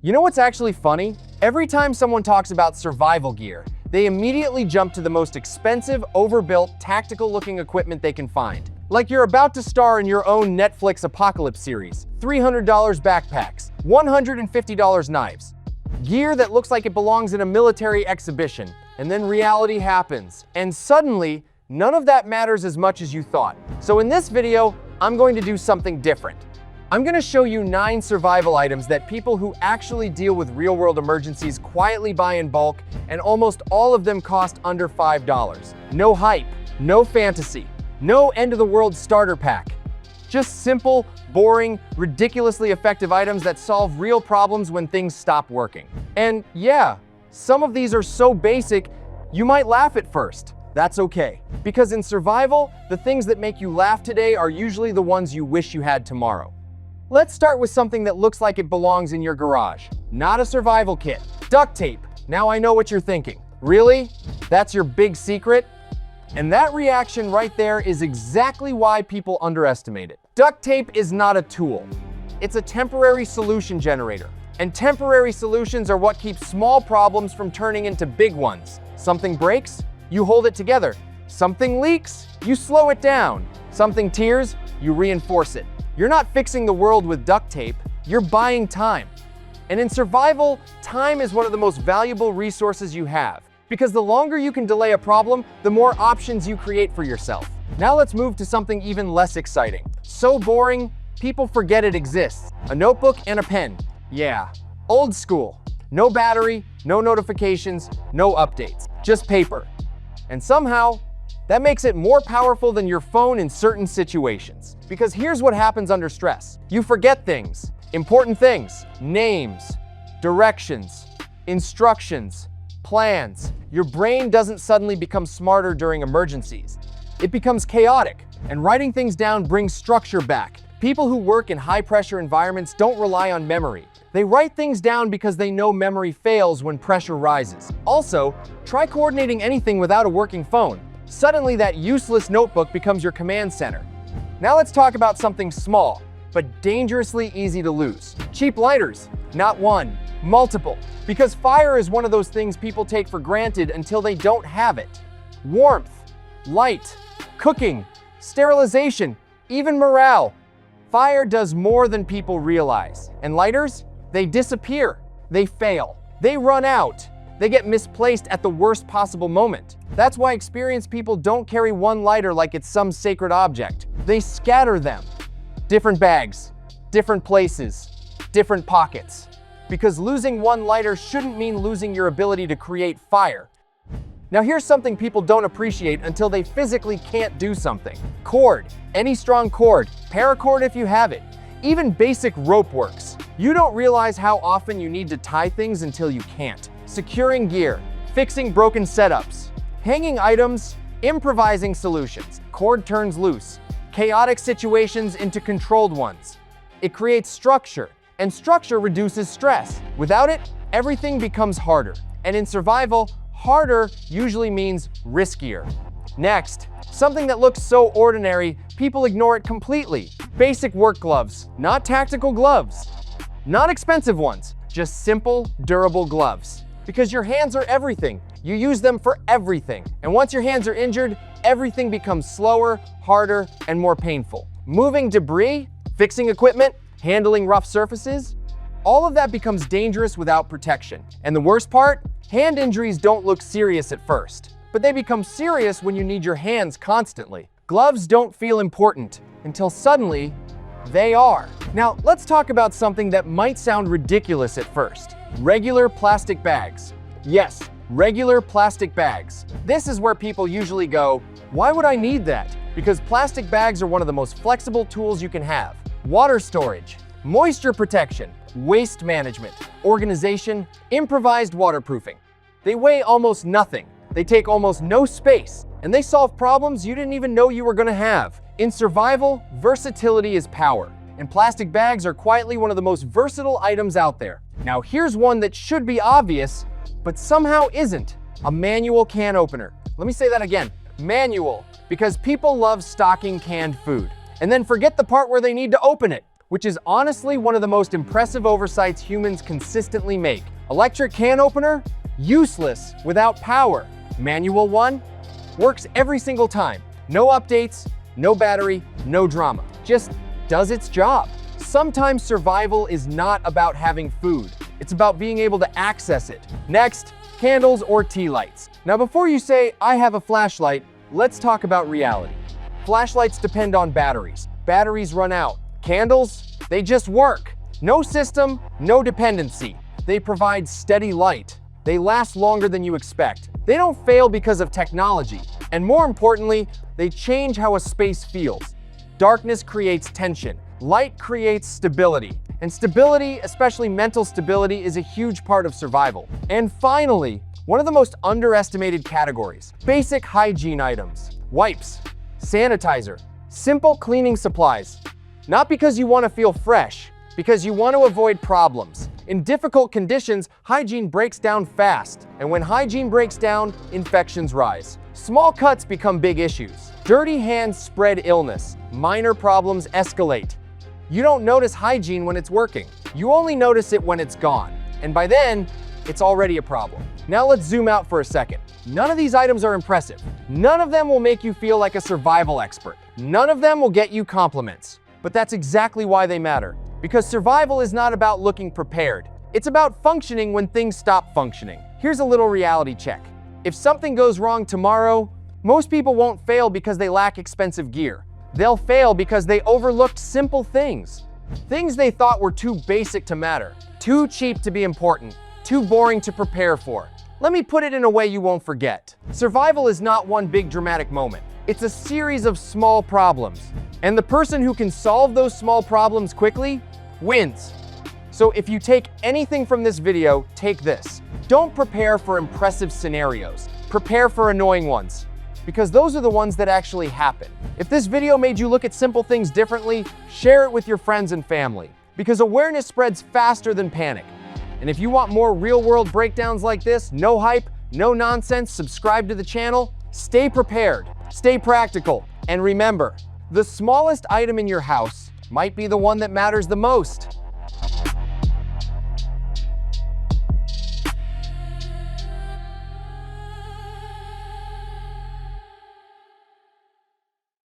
You know what's actually funny? Every time someone talks about survival gear, they immediately jump to the most expensive, overbuilt, tactical-looking equipment they can find. Like you're about to star in your own Netflix apocalypse series. $300 backpacks, $150 knives. Gear that looks like it belongs in a military exhibition. And then reality happens. And suddenly, none of that matters as much as you thought. So in this video, I'm going to do something different. I'm going to show you 9 survival items that people who actually deal with real-world emergencies quietly buy in bulk, and almost all of them cost under $5. No hype, no fantasy, no end-of-the-world starter pack. Just simple, boring, ridiculously effective items that solve real problems when things stop working. And yeah, some of these are so basic, you might laugh at first. That's okay. Because in survival, the things that make you laugh today are usually the ones you wish you had tomorrow. Let's start with something that looks like it belongs in your garage. Not a survival kit. Duct tape. Now I know what you're thinking. Really? That's your big secret? And that reaction right there is exactly why people underestimate it. Duct tape is not a tool. It's a temporary solution generator. And temporary solutions are what keep small problems from turning into big ones. Something breaks, you hold it together. Something leaks, you slow it down. Something tears, you reinforce it. You're not fixing the world with duct tape, you're buying time. And in survival, time is one of the most valuable resources you have. Because the longer you can delay a problem, the more options you create for yourself. Now let's move to something even less exciting. So boring, people forget it exists. A notebook and a pen. Yeah, old school. No battery, no notifications, no updates. Just paper. And somehow, that makes it more powerful than your phone in certain situations. Because here's what happens under stress. You forget things, important things, names, directions, instructions, plans. Your brain doesn't suddenly become smarter during emergencies. It becomes chaotic, and writing things down brings structure back. People who work in high-pressure environments don't rely on memory. They write things down because they know memory fails when pressure rises. Also, try coordinating anything without a working phone. Suddenly, that useless notebook becomes your command center. Now let's talk about something small, but dangerously easy to lose. Cheap lighters. Not one, multiple. Because fire is one of those things people take for granted until they don't have it. Warmth, light, cooking, sterilization, even morale. Fire does more than people realize. And lighters? They disappear. They fail. They run out. They get misplaced at the worst possible moment. That's why experienced people don't carry one lighter like it's some sacred object. They scatter them. Different bags, different places, different pockets. Because losing one lighter shouldn't mean losing your ability to create fire. Now here's something people don't appreciate until they physically can't do something. Cord. Any strong cord. Paracord if you have it. Even basic rope works. You don't realize how often you need to tie things until you can't. Securing gear, fixing broken setups, hanging items, improvising solutions. Cord turns loose, chaotic situations into controlled ones. It creates structure, and structure reduces stress. Without it, everything becomes harder. And in survival, harder usually means riskier. Next, something that looks so ordinary, people ignore it completely. Basic work gloves, not tactical gloves. Not expensive ones, just simple, durable gloves. Because your hands are everything. You use them for everything. And once your hands are injured, everything becomes slower, harder, and more painful. Moving debris, fixing equipment, handling rough surfaces, all of that becomes dangerous without protection. And the worst part? Hand injuries don't look serious at first, but they become serious when you need your hands constantly. Gloves don't feel important until suddenly they are. Now, let's talk about something that might sound ridiculous at first. Regular plastic bags. Yes, regular plastic bags. This is where people usually go, why would I need that? Because plastic bags are one of the most flexible tools you can have. Water storage, moisture protection, waste management, organization, improvised waterproofing. They weigh almost nothing. They take almost no space, and they solve problems you didn't even know you were gonna have. In survival, versatility is power, and plastic bags are quietly one of the most versatile items out there. Now here's one that should be obvious, but somehow isn't. A manual can opener. Let me say that again, manual, because people love stocking canned food, and then forget the part where they need to open it. which is honestly one of the most impressive oversights humans consistently make. Electric can opener? Useless without power. Manual one? Works every single time. No updates, no battery, no drama. Just does its job. Sometimes survival is not about having food. It's about being able to access it. Next, candles or tea lights. Now before you say, I have a flashlight, let's talk about reality. Flashlights depend on batteries. Batteries run out. Candles, they just work. No system, no dependency. They provide steady light. They last longer than you expect. They don't fail because of technology. And more importantly, they change how a space feels. Darkness creates tension. Light creates stability. And stability, especially mental stability, is a huge part of survival. And finally, one of the most underestimated categories, basic hygiene items. Wipes, sanitizer, simple cleaning supplies. Not because you want to feel fresh, because you want to avoid problems. In difficult conditions, hygiene breaks down fast. And when hygiene breaks down, infections rise. Small cuts become big issues. Dirty hands spread illness. Minor problems escalate. You don't notice hygiene when it's working. You only notice it when it's gone. And by then, it's already a problem. Now let's zoom out for a second. None of these items are impressive. None of them will make you feel like a survival expert. None of them will get you compliments. But that's exactly why they matter. Because survival is not about looking prepared. It's about functioning when things stop functioning. Here's a little reality check. If something goes wrong tomorrow, most people won't fail because they lack expensive gear. They'll fail because they overlooked simple things. Things they thought were too basic to matter, too cheap to be important, too boring to prepare for. Let me put it in a way you won't forget. Survival is not one big dramatic moment. It's a series of small problems. And the person who can solve those small problems quickly wins. So if you take anything from this video, take this. Don't prepare for impressive scenarios. Prepare for annoying ones. Because those are the ones that actually happen. If this video made you look at simple things differently, share it with your friends and family. Because awareness spreads faster than panic. And if you want more real-world breakdowns like this, no hype, no nonsense, subscribe to the channel. Stay prepared, stay practical, and remember, the smallest item in your house might be the one that matters the most.